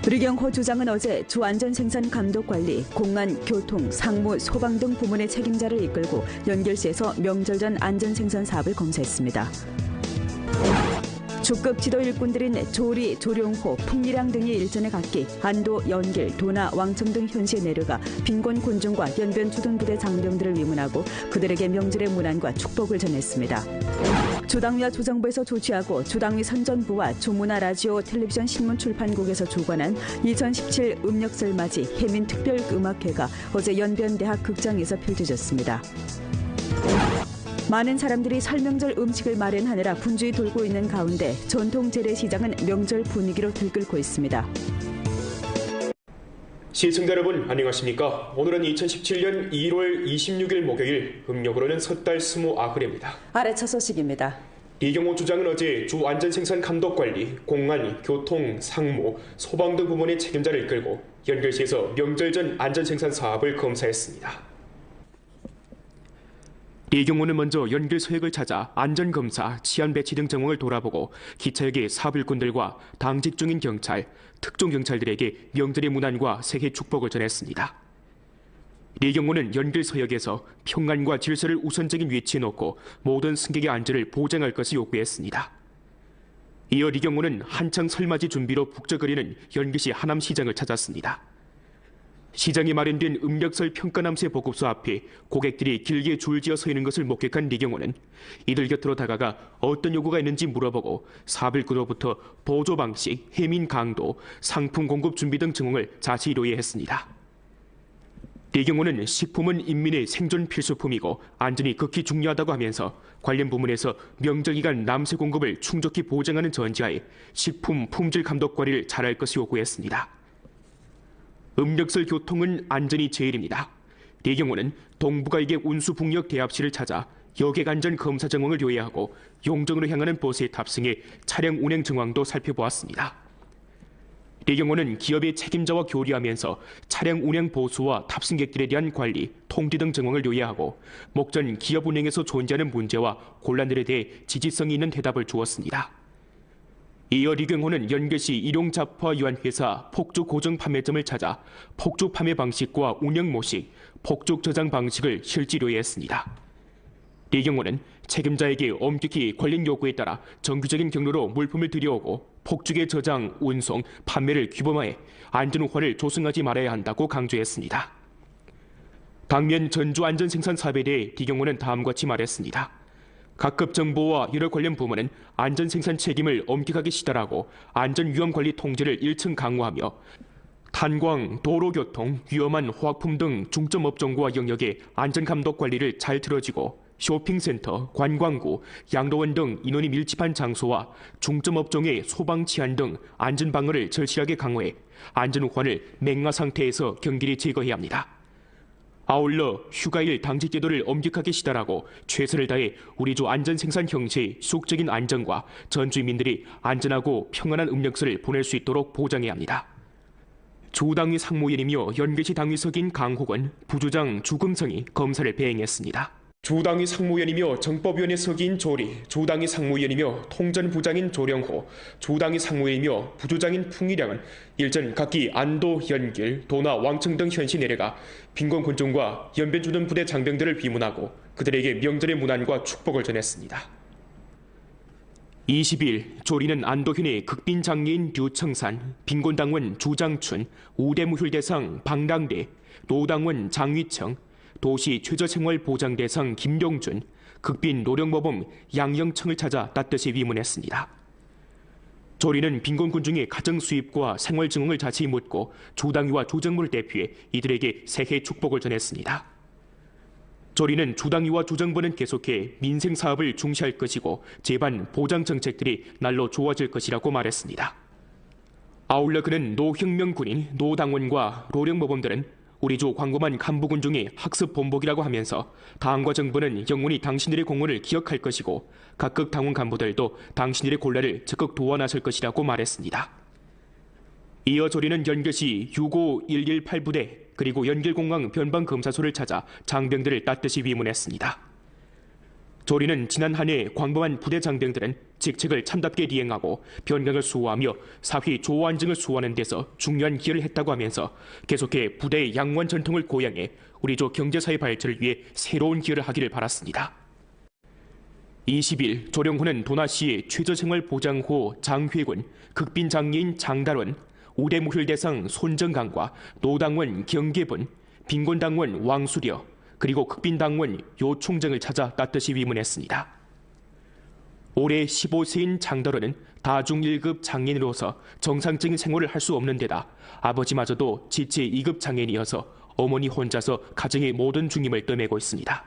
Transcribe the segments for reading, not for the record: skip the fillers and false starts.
리경호 주장은 어제 주 안전생산감독관리, 공안, 교통, 상무, 소방 등 부문의 책임자를 이끌고 연결시에서 명절 전 안전생산 사업을 검사했습니다. 주급 지도 일꾼들인 조리, 조룡호, 풍리랑 등이 일전에 각기 안도, 연길, 도나, 왕청 등 현시에 내려가 빈곤 군중과 연변 주둔부대 장병들을 위문하고 그들에게 명절의 문안과 축복을 전했습니다. 주당위와 조정부에서 조치하고 주당위 선전부와 주문화 라디오 텔레비전 신문 출판국에서 주관한 2017 음력설 맞이 해민 특별음악회가 어제 연변대학 극장에서 펼쳐졌습니다. 많은 사람들이 설명절 음식을 마련하느라 분주히 돌고 있는 가운데 전통 재래시장은 명절 분위기로 들끓고 있습니다. 시청자 여러분 안녕하십니까? 오늘은 2017년 1월 26일 목요일, 음력으로는 섣달 20아흐레입니다. 아래차 소식입니다. 리경호 주장은 어제 주 안전생산감독관리, 공안, 교통, 상무, 소방 등 부문의 책임자를 이끌고 연결시에서 명절 전 안전생산 사업을 검사했습니다. 리경호는 먼저 연길 소액을 찾아 안전검사, 치안 배치 등 정황을 돌아보고 기차역의 사업일꾼들과 당직 중인 경찰, 특종경찰들에게 명절의 문안과 새해 축복을 전했습니다. 리경호는 연길 서역에서 평안과 질서를 우선적인 위치에 놓고 모든 승객의 안전을 보장할 것을 요구했습니다. 이어 리경호는 한창 설맞이 준비로 북적거리는 연길시 하남시장을 찾았습니다. 시장에 마련된 음력설 평가남새 보급소 앞에 고객들이 길게 줄지어 서 있는 것을 목격한 리경호는 이들 곁으로 다가가 어떤 요구가 있는지 물어보고 사업일꾼으로부터 보조 방식, 해민 강도, 상품 공급 준비 등 증언을 자세히 로해했습니다. 리경호는 식품은 인민의 생존 필수품이고 안전이 극히 중요하다고 하면서 관련 부문에서 명절 기간 남새 공급을 충족히 보장하는 전제하에 식품 품질 감독 관리를 잘할 것을 요구했습니다. 음력설 교통은 안전이 제일입니다. 리경호는 동부가이객 운수북역 대합실을 찾아 여객 안전 검사 정황을 요해하고 용정으로 향하는 버스에 탑승해 차량 운행 정황도 살펴보았습니다. 리경호는 기업의 책임자와 교류하면서 차량 운행 보수와 탑승객들에 대한 관리, 통지 등 정황을 요해하고 목전 기업 운행에서 존재하는 문제와 곤란들에 대해 지지성이 있는 대답을 주었습니다. 이어 리경호는 연결시 일용잡화 유한회사 폭죽 고정 판매점을 찾아 폭죽 판매 방식과 운영 모식, 폭죽 저장 방식을 실제 요해했습니다. 리경호는 책임자에게 엄격히 관련 요구에 따라 정규적인 경로로 물품을 들여오고 폭죽의 저장, 운송, 판매를 규범화해 안전우환을 조성하지 말아야 한다고 강조했습니다. 당면 전주 안전생산 사업에 대해 리경호는 다음과 같이 말했습니다. 각급 정보와 여러 관련 부문은 안전생산 책임을 엄격하게 시달하고 안전위험관리 통제를 1층 강화하며 탄광, 도로교통, 위험한 화학품 등 중점 업종과 영역의 안전감독 관리를 잘 틀어지고 쇼핑센터, 관광구, 양로원 등 인원이 밀집한 장소와 중점 업종의 소방 치안 등 안전방어를 절실하게 강화해 안전우환을 맹화 상태에서 경계히 제거해야 합니다. 아울러 휴가일 당직 제도를 엄격하게 시달하고 최선을 다해 우리 주 안전생산 형체의 지속적인 안전과 전 주민들이 안전하고 평안한 음력설을 보낼 수 있도록 보장해야 합니다. 주당위 상무위원이며 연계시 당위석인 강호건, 부주장 주금성이 검사를 배행했습니다. 주당위 상무위원이며 정법위원회 석인 조리, 주당위 상무위원이며 통전부장인 조령호, 주당위 상무위원이며 부주장인 풍일양은 일전 각기 안도, 연길, 도나, 왕청 등 현시 내려가 빈곤 군중과 연변 주둔 부대 장병들을 비문하고 그들에게 명절의 문안과 축복을 전했습니다. 20일 조리는 안도현의 극빈 장례인 류청산, 빈곤당원 주장춘, 우대무휴대상 방랑대, 노당원 장위청, 도시 최저생활보장대상 김용준, 극빈 노령모범 양영청을 찾아 따뜻이 위문했습니다. 조리는 빈곤군중의 가정수입과 생활증응을 자세히 묻고 주당위와 주정부를 대표해 이들에게 새해 축복을 전했습니다. 조리는 주당위와 주정부는 계속해 민생사업을 중시할 것이고 제반 보장정책들이 날로 좋아질 것이라고 말했습니다. 아울러 그는 노혁명군인, 노당원과 노령모범들은 우리 주 광범한 간부군중의 학습 본보기라고 하면서 당과 정부는 영원히 당신들의 공헌을 기억할 것이고 각급 당원 간부들도 당신들의 곤란을 적극 도와 나설 것이라고 말했습니다. 이어 조리는 연결시 65118부대 그리고 연길공항 변방검사소를 찾아 장병들을 따뜻이 위문했습니다. 조리는 지난 한 해 광범한 부대 장병들은 직책을 참답게 이행하고 변경을 수호하며 사회 조호 안정을 수호하는 데서 중요한 기여를 했다고 하면서 계속해 부대의 양호한 전통을 고양해 우리조 경제사회 발전을 위해 새로운 기여를 하기를 바랐습니다. 20일 조령호는 도나시의 최저생활보장호 장회군, 극빈장애인 장달원, 우대무혈대상 손정강과 노당원 경계분, 빈곤당원 왕수려, 그리고 극빈당원 요총정을 찾아 따뜻이 위문했습니다. 올해 15세인 장달원은 다중 1급 장애인으로서 정상적인 생활을 할 수 없는 데다 아버지마저도 지체 2급 장애인이어서 어머니 혼자서 가정의 모든 중임을 떠매고 있습니다.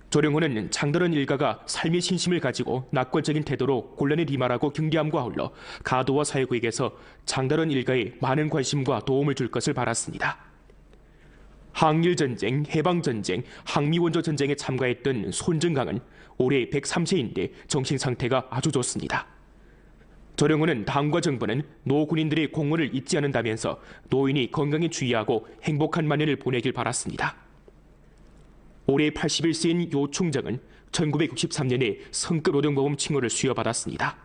조령호는 장달원 일가가 삶의 신심을 가지고 낙관적인 태도로 곤란에 리말하고 경계함과 아울러 가도와 사회국에게서 장달원 일가에 많은 관심과 도움을 줄 것을 바랐습니다. 항일전쟁, 해방전쟁, 항미원조전쟁에 참가했던 손정강은 올해 103세인데 정신상태가 아주 좋습니다. 조령호는 당과 정부는 노군인들의 공헌을 잊지 않는다면서 노인이 건강에 주의하고 행복한 만년을 보내길 바랐습니다. 올해 81세인 요 총장은 1963년에 성급 노동보험 칭호를 수여받았습니다.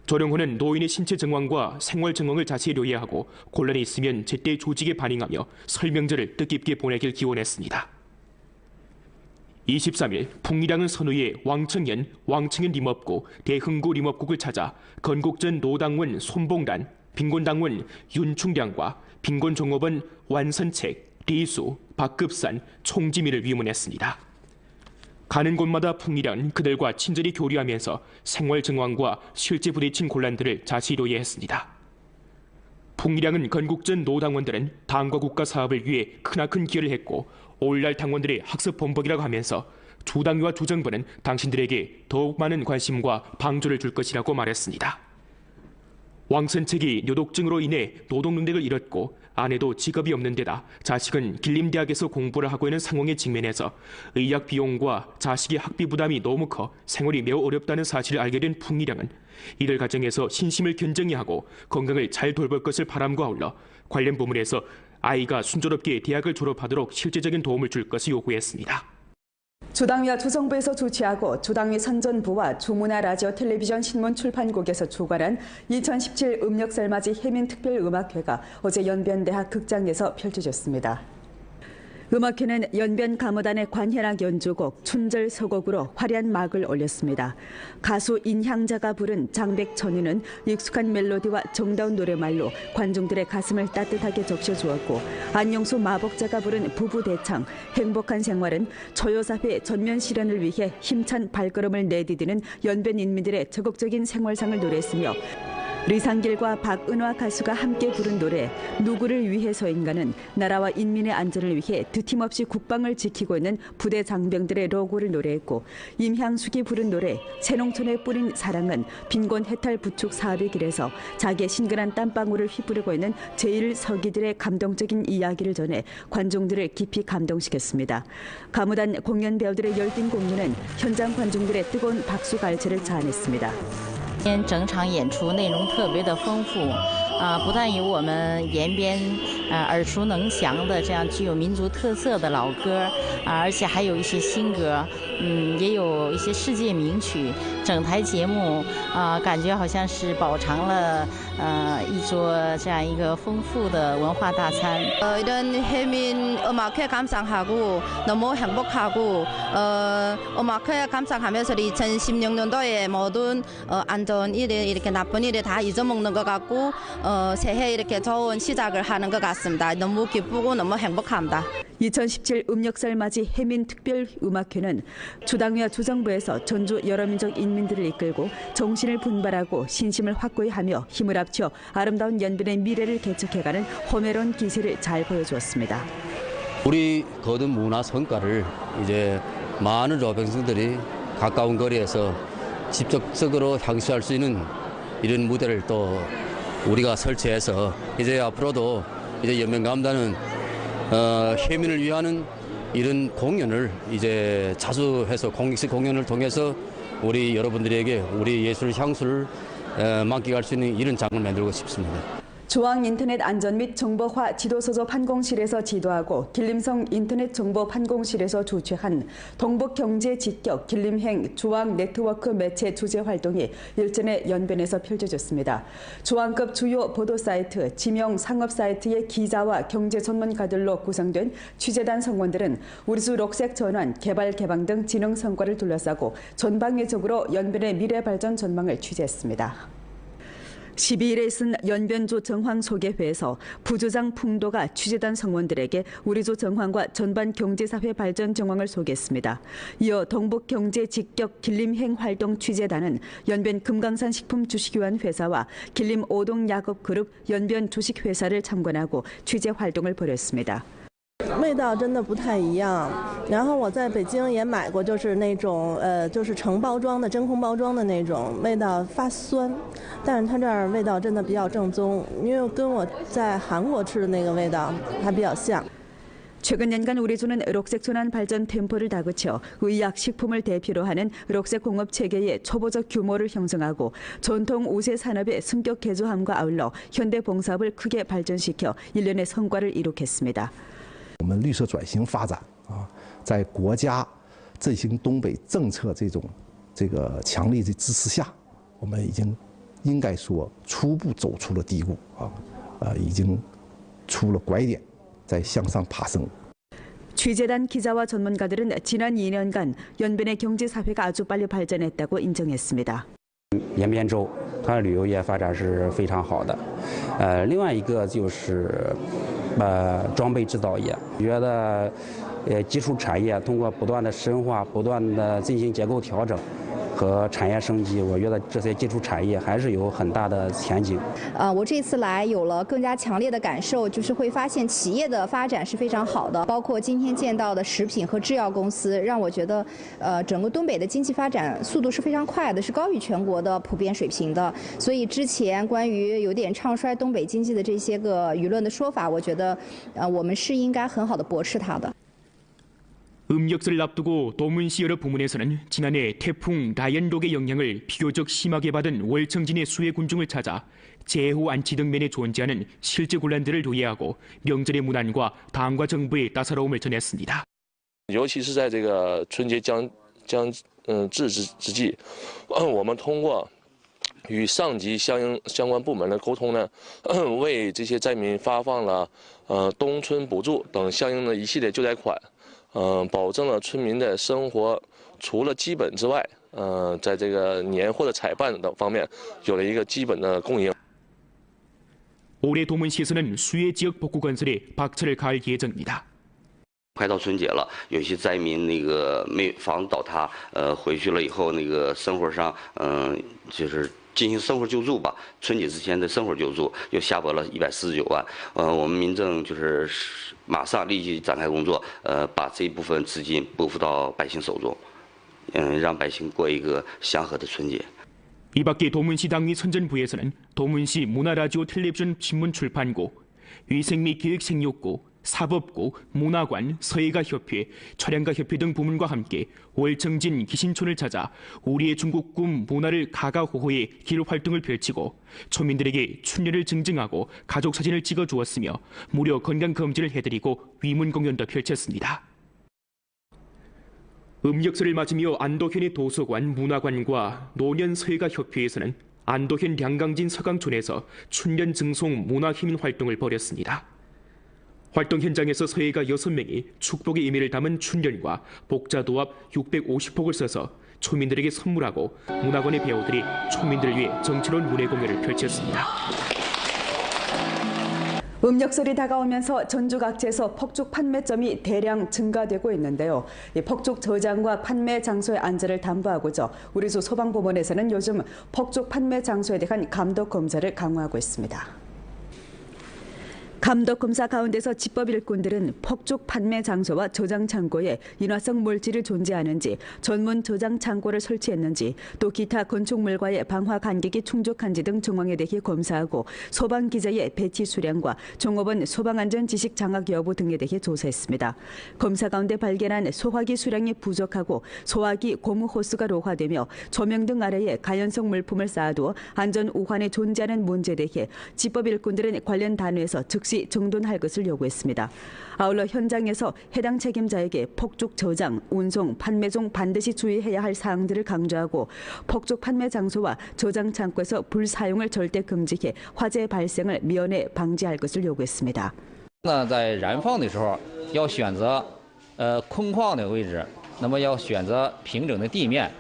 조령호는 노인의 신체 정황과 생활 정황을 자세히留意하고 곤란이 있으면 제때 조직에 반응하며 설명절을 뜻깊게 보내길 기원했습니다. 23일 풍리랑은 선우의 왕청년 림업고 대흥구 림업국을 찾아 건국전 노당원 손봉단, 빈곤당원 윤충량과 빈곤종업원 완선책, 리수, 박급산, 총지미를 위문했습니다. 가는 곳마다 풍리랑은 그들과 친절히 교류하면서 생활 정황과 실제 부딪힌 곤란들을 자세히 논의했습니다. 풍리랑은 건국전 노당원들은 당과 국가 사업을 위해 크나큰 기여를 했고 오늘날 당원들의 학습 본보기라고 하면서 주당위와 주정부는 당신들에게 더욱 많은 관심과 방조를 줄 것이라고 말했습니다. 왕선책이 뇨독증으로 인해 노동능력을 잃었고 아내도 직업이 없는 데다 자식은 길림대학에서 공부를 하고 있는 상황에 직면해서 의학 비용과 자식의 학비 부담이 너무 커 생활이 매우 어렵다는 사실을 알게 된 풍리랑은 이들 가정에서 신심을 견정히 하고 건강을 잘 돌볼 것을 바람과 아울러 관련 부문에서 아이가 순조롭게 대학을 졸업하도록 실제적인 도움을 줄 것을 요구했습니다. 주당위와 주정부에서 주최하고 주당위 선전부와 주문화 라디오 텔레비전 신문 출판국에서 주관한 2017 음력설맞이 해민특별음악회가 어제 연변대학 극장에서 펼쳐졌습니다. 음악회는 연변 가무단의 관현악 연주곡 춘절 서곡으로 화려한 막을 올렸습니다. 가수 인향자가 부른 장백천이는 익숙한 멜로디와 정다운 노래말로 관중들의 가슴을 따뜻하게 적셔주었고 안영수 마복자가 부른 부부대창 행복한 생활은 초요사회 전면 실현을 위해 힘찬 발걸음을 내디디는 연변 인민들의 적극적인 생활상을 노래했으며 리상길과 박은화 가수가 함께 부른 노래 누구를 위해서인가는 나라와 인민의 안전을 위해 드팀없이 국방을 지키고 있는 부대 장병들의 로고를 노래했고 임향숙이 부른 노래 새농촌에 뿌린 사랑은 빈곤 해탈 부축 사업의 길에서 자기의 신근한 땀방울을 휘두르고 있는 제1서기들의 감동적인 이야기를 전해 관중들을 깊이 감동시켰습니다. 가무단 공연 배우들의 열띤 공연은 현장 관중들의 뜨거운 박수 갈채를 자아냈습니다. 整场演出内容特别的丰富，不但有我们延边耳熟能详的这样具有民族特色的老歌，而且还有一些新歌，也有一些世界名曲。整台节目感觉好像是饱尝了一桌这样一个丰富的文化大餐。이런 해민 음악회 감상하고 너무 행복하고 음악회 감상하면서 2016년도에 모든 안전 일이 이렇게 나쁜 일이 다 잊어먹는 것 같고 새해 이렇게 좋은 시작을 하는 것 같습니다. 너무 기쁘고 너무 행복합니다. 2017 음력설맞이 해민특별음악회는 주당위와 주정부에서 전주 여러민족 인민들을 이끌고 정신을 분발하고 신심을 확고히 하며 힘을 합쳐 아름다운 연변의 미래를 개척해가는 호메론 기세를 잘 보여주었습니다. 우리 거듭 문화 성과를 이제 많은 조병생들이 가까운 거리에서 직접적으로 향수할 수 있는 이런 무대를 또 우리가 설치해서 이제 앞으로도 이제 연변가무단은 해민을 위하는 이런 공연을 이제 자주 해서 공익식 공연을 통해서 우리 여러분들에게 우리 예술 향수를 만끽할 수 있는 이런 장을 만들고 싶습니다. 중앙인터넷 안전 및 정보화 지도서적 판공실에서 지도하고 길림성 인터넷 정보 판공실에서 주최한 동북경제 직격 길림행 중앙 네트워크 매체 주재 활동이 일전에 연변에서 펼쳐졌습니다. 중앙급 주요 보도 사이트, 지명 상업 사이트의 기자와 경제 전문가들로 구성된 취재단 성원들은 우리수 녹색 전환, 개발 개방 등 진흥 성과를 둘러싸고 전방위적으로 연변의 미래 발전 전망을 취재했습니다. 12일에 있은 연변조 정황 소개회에서 부주장 풍도가 취재단 성원들에게 우리조 정황과 전반 경제사회 발전 정황을 소개했습니다. 이어 동북경제 직격 길림행 활동 취재단은 연변 금강산 식품 주식유한 회사와 길림 오동 야곱그룹 연변 주식회사를 참관하고 취재 활동을 벌였습니다. 味道真的不太一样，然后我在北京也买过，就是那种就是成包装的真空包装的那种，味道发酸，但是它这儿味道真的比较正宗，因为跟我在韩国吃的那个味道还比较像。 최근 년간 우리조는 녹색 전환 발전 템포를 다그쳐 의약, 식품을 대표로 하는 녹색 공업 체계의 초보적 규모를 형성하고 전통 우세 산업의 승격 개조함과 아울러 현대 봉사업을 크게 발전시켜 일련의 성과를 이룩했습니다. 我们绿色转型发展啊，在国家振兴东北政策这个强力的支持下，我们已经应该说初步走出了低谷啊，已经出了拐点，在向上爬升。 취재단 기자와 전문가들은 지난 2년간 연변의 경제 사회가 아주 빨리 발전했다고 인정했습니다. 延边州它的旅游业发展是非常好的，另外一个就是装备制造业，觉得基础产业通过不断的深化、不断的进行结构调整 和产业升级，我觉得这些基础产业还是有很大的前景。我这次来有了更加强烈的感受，就是会发现企业的发展是非常好的，包括今天见到的食品和制药公司，让我觉得整个东北的经济发展速度是非常快的，是高于全国的普遍水平的。所以之前关于有点唱衰东北经济的这些个舆论的说法，我觉得我们是应该很好的驳斥它的。 음력설을 앞두고 도문시 여러 부문에서는 지난해 태풍 라이언록의 영향을 비교적 심하게 받은 월청진의 수해 군중을 찾아 재호 안치 등 면에 존재하는 실제 곤란들을 도외하고 명절의 문안과 당과 정부의 따사로움을 전했습니다. 尤其是在这个春节将至之际，我们通过与上级相关部门的沟通呢，为这些灾民发放了冬春补助等相应的一系列救灾款。 保证了村民的生活，除了基本之外，在这个年货的采办等方面有了一个基本的供应。 올해 도문시에서는 수해 지역 복구 건설에 박차를 가할 예정입니다. 快到春节了，有些灾民那个房子倒塌，回去了以后那个生活上，就是进行生活救助吧。春节之前的生活救助又下拨了149万，我们民政就是马上立即展开工作，把这一部分资金拨付到百姓手中，让百姓过一个祥和的春节。 이 밖에 도문시 당위 선전부에서는 도문시 문화라디오 텔레비전 신문 출판고, 위생 및 기획 생육고, 사법고, 문화관, 서예가협회, 촬영가협회 등 부문과 함께 월청진 기신촌을 찾아 우리의 중국 꿈 문화를 가가호호의 길 활동을 펼치고 초민들에게 춘례를 증증하고 가족 사진을 찍어주었으며 무료 건강검진을 해드리고 위문 공연도 펼쳤습니다. 음력설을 맞으며 안도현의 도서관, 문화관과 노년서예가협회에서는 안도현 량강진 서강촌에서 춘년 증송 문화희민 활동을 벌였습니다. 활동 현장에서 서예가 6명이 축복의 의미를 담은 춘년과 복자도합 650폭을 써서 초민들에게 선물하고 문화관의 배우들이 초민들을 위해 정치로운 문예 공연을 펼쳤습니다. 음력설이 다가오면서 전주 각지에서 폭죽 판매점이 대량 증가되고 있는데요. 이 폭죽 저장과 판매 장소의 안전을 담보하고자 우리수 소방법원에서는 요즘 폭죽 판매 장소에 대한 감독 검사를 강화하고 있습니다. 감독 검사 가운데서 집법 일꾼들은 폭죽 판매 장소와 저장 창고에 인화성 물질이 존재하는지, 전문 저장 창고를 설치했는지, 또 기타 건축물과의 방화 간격이 충족한지 등 정황에 대해 검사하고 소방 기자의 배치 수량과 종업원 소방안전 지식 장악 여부 등에 대해 조사했습니다. 검사 가운데 발견한 소화기 수량이 부족하고 소화기 고무 호스가 로화되며 조명 등 아래에 가연성 물품을 쌓아두어 안전 우환에 존재하는 문제에 대해 집법 일꾼들은 관련 단위에서 즉시 정돈할 것을 요구했습니다. 아울러 현장에서 해당 책임자에게 폭죽 저장, 운송, 판매 중 반드시 주의해야 할 사항들을 강조하고 폭죽 판매 장소와 저장 창고에서 불사용을 절대 금지해 화재 발생을 미연에 방지할 것을 요구했습니다. 在燃放的时候要选择空旷的位置，那么要选择平整的地面，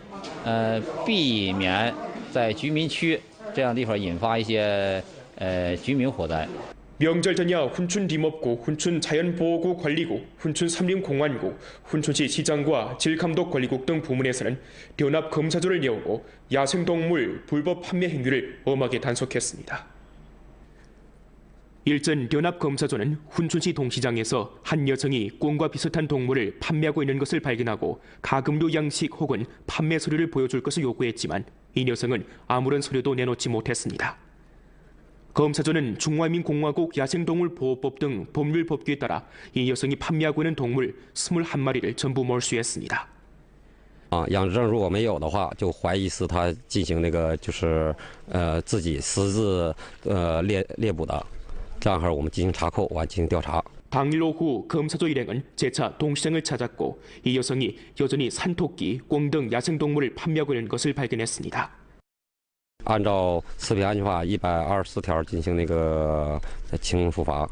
避免在居民区这样地方引发一些居民火灾。 명절 전야 훈춘 dim업구, 훈춘 자연보호구 관리구, 훈춘 삼림공원구, 훈춘시 시장과 질감독관리국 등 부문에서는 연합 검사조를 내오고 야생동물 불법 판매 행위를 엄하게 단속했습니다. 일전 연합 검사조는 훈춘시 동시장에서 한 여성이 꿩과 비슷한 동물을 판매하고 있는 것을 발견하고 가금류 양식 혹은 판매 서류를 보여줄 것을 요구했지만 이 여성은 아무런 서류도 내놓지 못했습니다. 검사조는 중화민공화국 야생동물보호법 등 법률 법규에 따라 이 여성이 판매하고 있는 동물 21마리를 전부 몰수했습니다. 养殖证如果没有的话，就怀疑是他进行那个就是自己私自猎捕的，这样我们进行查扣，完进行调查。 당일 오후 검사조 일행은 재차 동시장을 찾았고 이 여성이 여전히 산토끼, 꿩 등 야생동물을 판매하고 있는 것을 발견했습니다. 按照食品安全法124条进行那个行政处罚，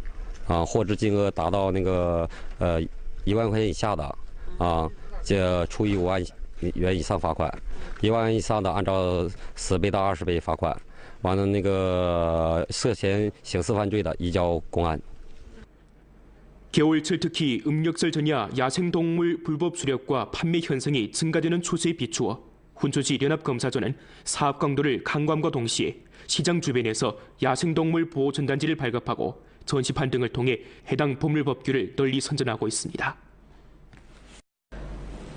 获知金额达到那个1万块钱以下的，这处以5万元以上罚款，1万元以上的按照10倍到20倍罚款，完了那个涉嫌刑事犯罪的移交公安。 겨울철 특히 음력설 전야 야생동물 불법 수렵과 판매 현상이 증가되는 추세에 비추어 훈춘시 연합검사조는 사업 강도를 강화함과 동시에 시장 주변에서 야생동물 보호 전단지를 발급하고 전시판 등을 통해 해당 법률 법규를 널리 선전하고 있습니다.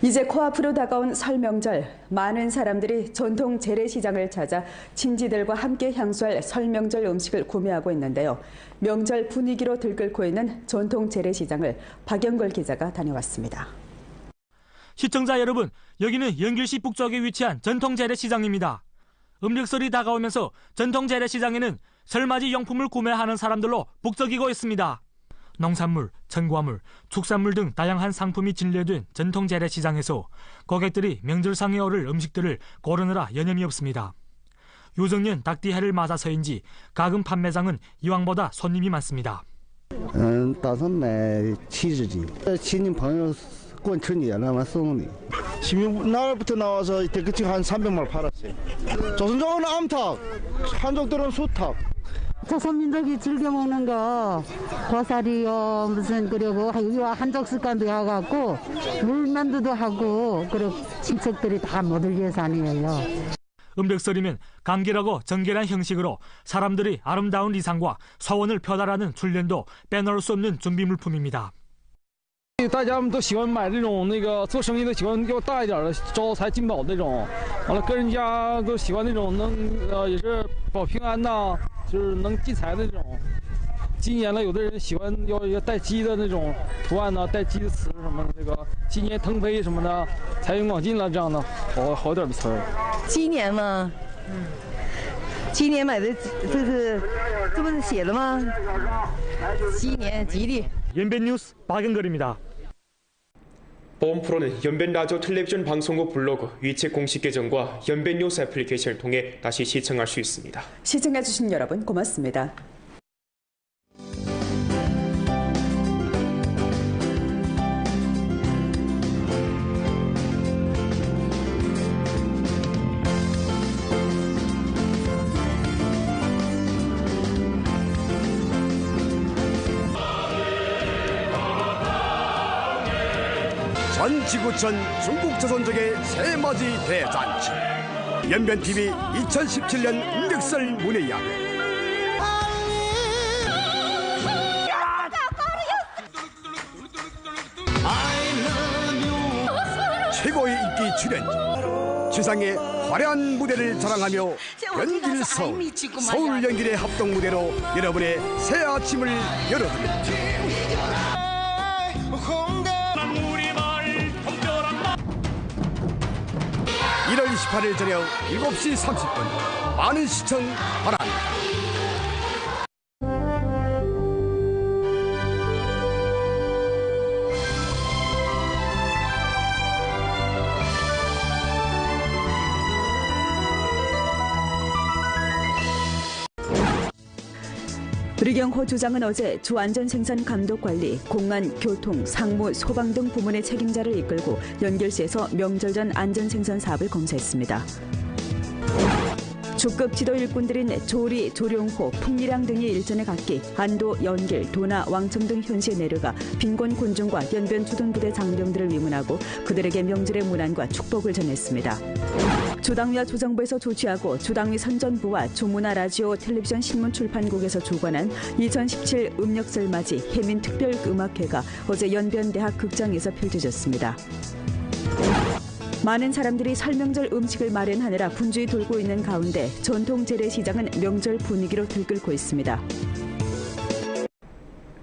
이제 코앞으로 다가온 설 명절, 많은 사람들이 전통 재래시장을 찾아 친지들과 함께 향수할 설 명절 음식을 구매하고 있는데요. 명절 분위기로 들끓고 있는 전통 재래시장을 박영걸 기자가 다녀왔습니다. 시청자 여러분, 여기는 연길시 북쪽에 위치한 전통 재래시장입니다. 음력설이 다가오면서 전통 재래시장에는 설맞이 용품을 구매하는 사람들로 북적이고 있습니다. 농산물, 전과물, 축산물 등 다양한 상품이 진열된 전통 재래시장에서 고객들이 명절상에 오를 음식들을 고르느라 여념이 없습니다. 유정년 닭띠해를 맞아서인지 가금 판매장은 이왕보다 손님이 많습니다. 打算买7只鸡，亲戚朋友过春节了嘛送礼。시민 날부터 나와서 대개치 한 300마리 팔았어요. 조선족은 암탉, 한족들은 수탉. 조선민족이 즐겨 먹는 거 고사리요 무슨 그리고 여기와 한족 습관도 해갖고 물만두도 하고 그리고 친척들이 다 모들 예산이에요. 음력설이면 감개라고 정결한 형식으로 사람들이 아름다운 의상과 소원을 표달하는 출연도 빼놓을 수 없는 준비 물품입니다. 大家们都喜欢买这种做生意的喜欢要大一点的招财进宝那种，完了个人家都喜欢那种能也是保平安呐，就是能进财的那种。今年了，有的人喜欢要带鸡的那种图案呐，带鸡的词什么的，这个今年腾飞什么的，财源广进了这样的好点的词儿。鸡年嘛，今年买的这不是写的吗？鸡年吉利。 연변 뉴스 박영걸입니다. 본 프로는 연변 라디오 텔레비전 방송국 블로그 위챗 공식 계정과 연변 뉴스 애플리케이션을 통해 다시 시청할 수 있습니다. 시청해주신 여러분 고맙습니다. 전 지구촌 중국 조선족의 새맞이 대잔치 연변TV 2017년 음력설 문예야회 출연진. 세상에 화려한 무대를 자랑하며 연길성 서울 연길의 합동 무대로 여러분의 새 아침을 열어드립니다. 1월 28일 저녁 7시 30분 많은 시청 바랍니다. 류경호 주장은 어제 주 안전생산 감독관리, 공안, 교통, 상무, 소방 등 부문의 책임자를 이끌고 연결시에서 명절 전 안전생산 사업을 검사했습니다. 주급 지도 일꾼들인 조리, 조룡호, 풍리랑 등이 일전에 각기 안도, 연길, 도나, 왕청 등 현시에 내려가 빈곤 군중과 연변 주둔부대 장병들을 위문하고 그들에게 명절의 문안과 축복을 전했습니다. 주당위와 주정부에서 주최하고 주당위 선전부와 주문화 라디오 텔레비전 신문 출판국에서 주관한 2017 음력설 맞이 해민 특별음악회가 어제 연변대학 극장에서 펼쳐졌습니다. 많은 사람들이 설명절 음식을 마련하느라 분주히 돌고 있는 가운데 전통 재래시장은 명절 분위기로 들끓고 있습니다.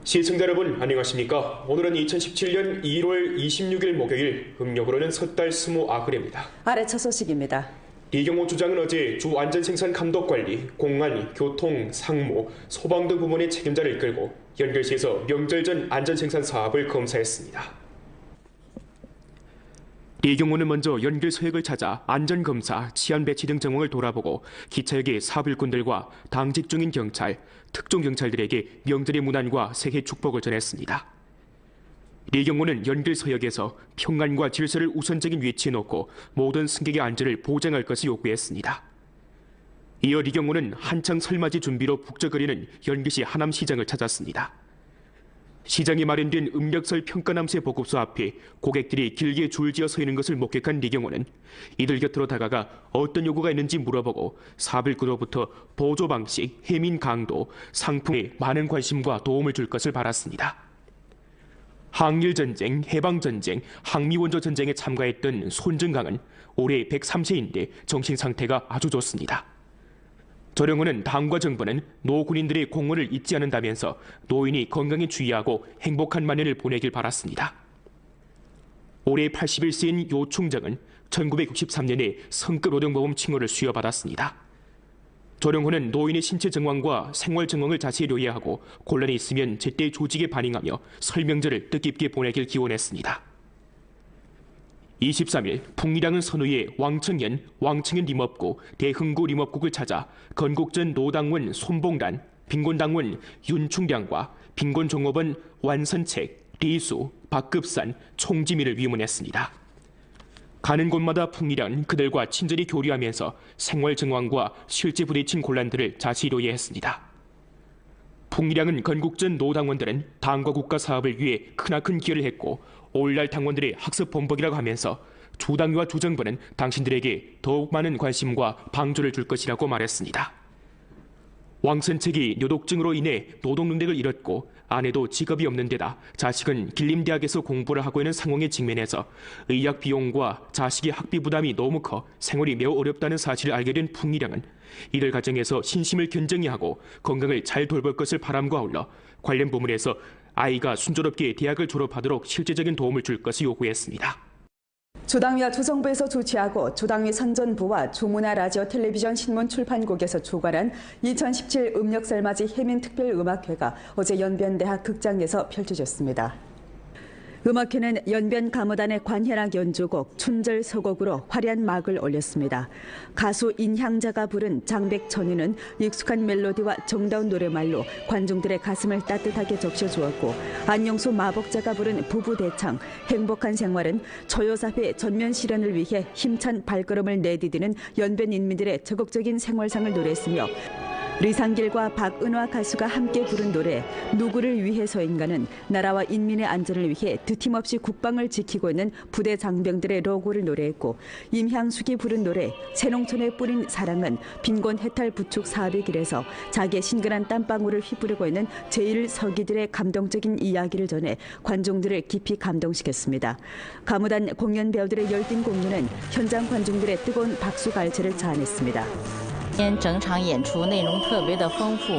시청자 여러분 안녕하십니까? 오늘은 2017년 1월 26일 목요일, 음력으로는 섣달 29일입니다. 아래차 소식입니다. 류경호 주장은 어제 주 안전생산 감독관리, 공안, 교통, 상무, 소방 등 부문의 책임자를 이끌고 연결시에서 명절 전 안전생산 사업을 검사했습니다. 류경호는 먼저 연길 소액을 찾아 안전검사, 치안 배치 등 정황을 돌아보고 기차역의 사업 일꾼들과 당직 중인 경찰, 특종경찰들에게 명절의 문안과 새해 축복을 전했습니다. 류경호는 연길 서역에서 평안과 질서를 우선적인 위치에 놓고 모든 승객의 안전을 보장할 것을 요구했습니다. 이어 류경호는 한창 설맞이 준비로 북적거리는 연길시 하남시장을 찾았습니다. 시장에 마련된 음력설 평가남새 보급소 앞에 고객들이 길게 줄지어 서 있는 것을 목격한 류경호는 이들 곁으로 다가가 어떤 요구가 있는지 물어보고 사업일꾼으로부터 보조 방식, 해민 강도, 상품에 많은 관심과 도움을 줄 것을 바랐습니다. 항일전쟁, 해방전쟁, 항미원조전쟁에 참가했던 손정강은 올해 103세인데 정신 상태가 아주 좋습니다. 조령호는 당과 정부는 노군인들의 공헌을 잊지 않는다면서 노인이 건강에 주의하고 행복한 만년을 보내길 바랐습니다. 올해 81세인 요 총장은 1963년에 성급 노동보험 칭호를 수여받았습니다. 조령호는 노인의 신체 정황과 생활 정황을 자세히留意하고 곤란이 있으면 제때 조직에 반영하며 설명절을 뜻깊게 보내길 기원했습니다. 23일 풍리랑은 선우의 왕청년 림업구, 대흥구 림업국을 찾아 건국전 노당원 손봉란, 빈곤당원 윤충량과 빈곤종업원 완선책, 리수, 박급산, 총지민을 위문했습니다. 가는 곳마다 풍리랑은 그들과 친절히 교류하면서 생활 정황과 실제 부딪힌 곤란들을 자세히 논의했습니다. 풍리랑은 건국전 노당원들은 당과 국가 사업을 위해 크나큰 기여를 했고 오늘날 당원들의 학습 본보기라고 하면서 주당위와 주정부는 당신들에게 더욱 많은 관심과 방조를 줄 것이라고 말했습니다. 왕선책이 뇨독증으로 인해 노동 능력을 잃었고 아내도 직업이 없는 데다 자식은 길림대학에서 공부를 하고 있는 상황에 직면해서 의학 비용과 자식의 학비 부담이 너무 커 생활이 매우 어렵다는 사실을 알게 된 풍리랑은 이들 가정에서 신심을 견정히 하고 건강을 잘 돌볼 것을 바람과 아울러 관련 부문에서 아이가 순조롭게 대학을 졸업하도록 실제적인 도움을 줄 것을 요구했습니다. 주당위와 주정부에서 주최하고 주당위 선전부와 주문화 라디오 텔레비전 신문 출판국에서 주관한 2017 음력설 맞이 해민 특별음악회가 어제 연변대학 극장에서 펼쳐졌습니다. 음악회는 연변 가무단의 관현악 연주곡 춘절 서곡으로 화려한 막을 올렸습니다. 가수 인향자가 부른 장백천유는 익숙한 멜로디와 정다운 노래말로 관중들의 가슴을 따뜻하게 적셔주었고 안영수 마복자가 부른 부부대창 행복한 생활은 초요사회 전면 실현을 위해 힘찬 발걸음을 내디디는 연변 인민들의 적극적인 생활상을 노래했으며 류상길과 박은화 가수가 함께 부른 노래 누구를 위해서인가는 나라와 인민의 안전을 위해 드팀없이 국방을 지키고 있는 부대 장병들의 로고를 노래했고, 임향숙이 부른 노래 새농촌에 뿌린 사랑은 빈곤 해탈 부축 사업의 길에서 자기의 신선한 땀방울을 휘두르고 있는 제1서기들의 감동적인 이야기를 전해 관중들을 깊이 감동시켰습니다. 가무단 공연 배우들의 열띤 공연은 현장 관중들의 뜨거운 박수 갈채를 자아냈습니다. 整场演出内容特别的丰富，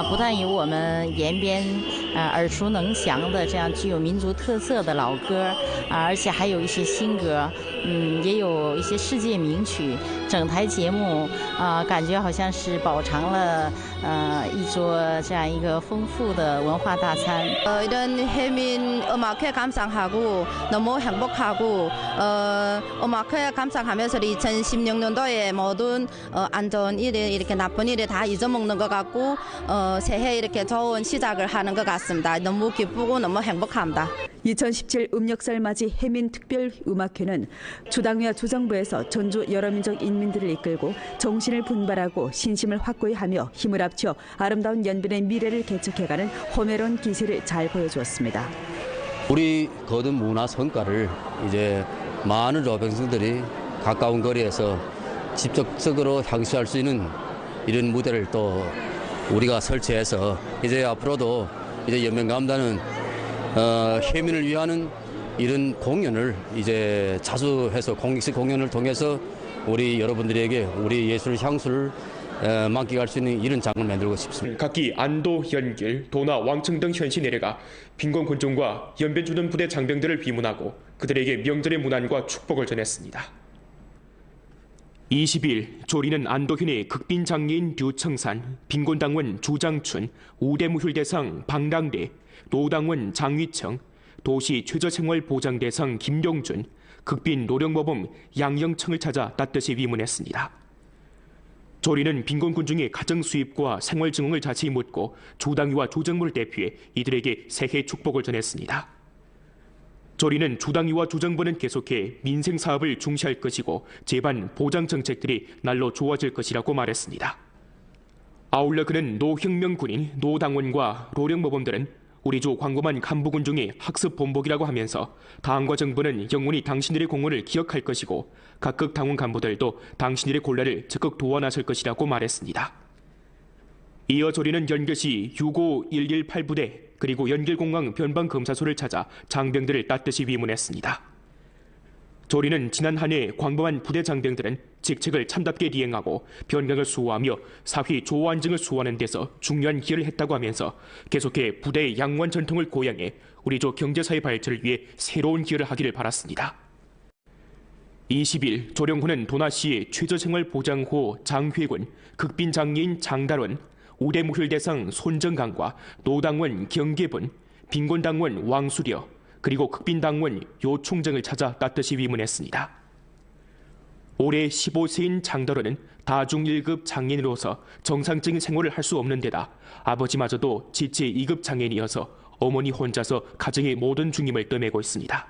不但有我们延边耳熟能详的这样具有民族特色的老歌，而且还有一些新歌，也有一些世界名曲。整台节目感觉好像是饱尝了一桌这样一个丰富的文化大餐。 이런 해민 음악회 감상하고 너무 행복하고 음악회 감상하면서 2016년도에 모든 안전 일에 이렇게 나쁜 일에 다 잊어먹는 것 같고 새해 이렇게 좋은 시작을 하는 것 같습니다. 너무 기쁘고 너무 행복합니다. 2017 음력설 맞이 해민 특별 음악회는 주당위와 주정부에서 전주 여러민족 인민들을 이끌고 정신을 분발하고 신심을 확고히 하며 힘을 합쳐 아름다운 연변의 미래를 개척해가는 호메론 기세를 잘 보여주었습니다. 우리 거듭 문화 성과를 이제 많은 조병생들이 가까운 거리에서 직접적으로 향수할 수 있는 이런 무대를 또 우리가 설치해서 이제 앞으로도 이제 연변감단은 해민을 위하는 이런 공연을 이제 자주 해서 공익식 공연을 통해서 우리 여러분들에게 우리 예술 향수를 만끽할 수 있는 이런 장을 만들고 싶습니다. 각기 안도, 연길, 도나, 왕청 등 현시 내려가 빈곤 군중과 연변 주둔 부대 장병들을 비문하고 그들에게 명절의 문안과 축복을 전했습니다. 20일 조리는 안도현의 극빈 장례인 류청산, 빈곤당원 주장춘, 우대무휴대상 방랑래, 노당원 장위청, 도시 최저생활보장대상 김용준, 극빈 노령모범 양영청을 찾아 따뜻이 위문했습니다. 조리는 빈곤군중의 가정수입과 생활증응을 자세히 묻고 주당위와 주정부를 대표해 이들에게 새해 축복을 전했습니다. 조리는 주당위와 주정부는 계속해 민생사업을 중시할 것이고 제반 보장정책들이 날로 좋아질 것이라고 말했습니다. 아울러 그는 노혁명 군인, 노당원과 노령모범들은 우리 조 광범한 간부군중의 학습 본보기라고 하면서 당과 정부는 영원히 당신들의 공헌을 기억할 것이고 각급 당원 간부들도 당신들의 곤란을 적극 도와 나설 것이라고 말했습니다. 이어 조리는 연결시 65118부대 그리고 연결공항 변방검사소를 찾아 장병들을 따뜻이 위문했습니다. 조리는 지난 한 해 광범한 부대 장병들은 직책을 참답게 리행하고 변경을 수호하며 사회 조안증을 수호하는 데서 중요한 기여를 했다고 하면서 계속해 부대의 양호한 전통을 고양해 우리 조 경제사회 발전을 위해 새로운 기여를 하기를 바랐습니다. 20일 조령호는 도나시의 최저생활보장호 장회군, 극빈 장례인 장달원, 우대무휴대상 손정강과 노당원 경계분, 빈곤당원 왕수려, 그리고 극빈당원 요총정을 찾아 따뜻이 위문했습니다. 올해 15세인 장달원은 다중 1급 장애인으로서 정상적인 생활을 할 수 없는 데다 아버지마저도 지체 2급 장애인이어서 어머니 혼자서 가정의 모든 중임을 떠매고 있습니다.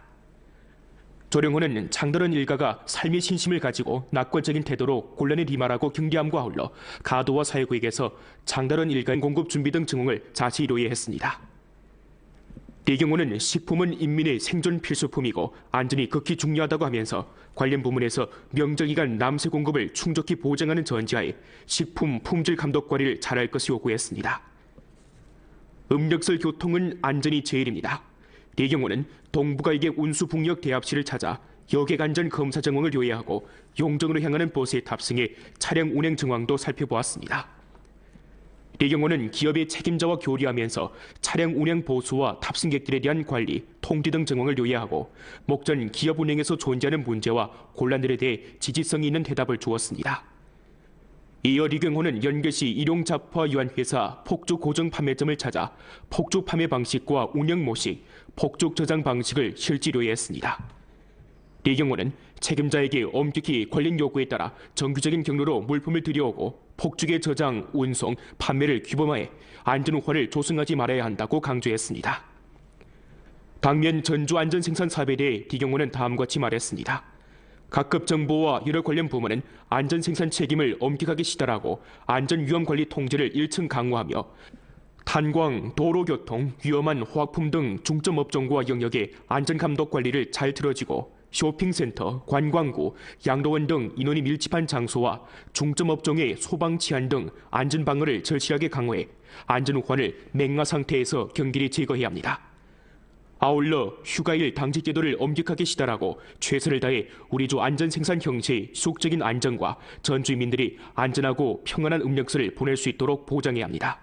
조령호는 장달원 일가가 삶의 신심을 가지고 낙관적인 태도로 곤란에 리말하고 경계함과 아울러 가도와 사회구에게서 장달원 일가의 공급 준비 등 증언을 자세히 로해했습니다. 대경호는 식품은 인민의 생존 필수품이고 안전이 극히 중요하다고 하면서 관련 부문에서 명절기간 남새 공급을 충족히 보장하는 전제하에 식품 품질 감독 관리를 잘할 것을 요구했습니다. 음력설 교통은 안전이 제일입니다. 대경호는 동북아이객 운수북역 대합실을 찾아 여객안전 검사 정황을 요해하고 용정으로 향하는 버스에 탑승해 차량 운행 정황도 살펴보았습니다. 대경호는 기업의 책임자와 교류하면서 차량 운행 보수와 탑승객들에 대한 관리, 통지 등 정황을 요해하고 목전 기업 운행에서 존재하는 문제와 곤란들에 대해 지지성이 있는 대답을 주었습니다. 이어 리경호는 연결시 일용잡화 유한회사 폭죽 고정 판매점을 찾아 폭죽 판매 방식과 운영 모식, 폭죽 저장 방식을 실지 요해했습니다. 리경호는 책임자에게 엄격히 관련 요구에 따라 정규적인 경로로 물품을 들여오고 폭죽의 저장, 운송, 판매를 규범화해 안전우화를 조성하지 말아야 한다고 강조했습니다. 당면 전주 안전생산 사업에 대해 리경호는 다음과 같이 말했습니다. 각급 정보와 여러 관련 부문은 안전 생산 책임을 엄격하게 시달하고 안전 위험 관리 통제를 1층 강화하며 탄광, 도로교통, 위험한 화학품 등 중점 업종과 영역의 안전 감독 관리를 잘 틀어지고 쇼핑센터, 관광구, 양로원 등 인원이 밀집한 장소와 중점 업종의 소방 치안 등 안전 방어를 절실하게 강화해 안전 우환을 맹화 상태에서 경계히 제거해야 합니다. 아울러 휴가일 당직 제도를 엄격하게 시달하고 최선을 다해 우리 주 안전 생산 형체의 지속적인 안전과 전 주민들이 안전하고 평안한 음력서를 보낼 수 있도록 보장해야 합니다.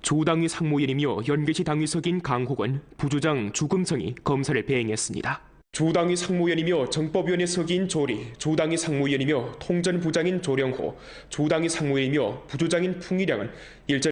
주당위 상무위원이며 연계시 당위석인 강호건, 부주장 주금성이 검사를 배행했습니다. 주당위 상무위원이며 정법위원회 석인 조리, 주당위 상무위원이며 통전부장인 조령호, 주당위 상무위원이며 부주장인 풍일양은 일절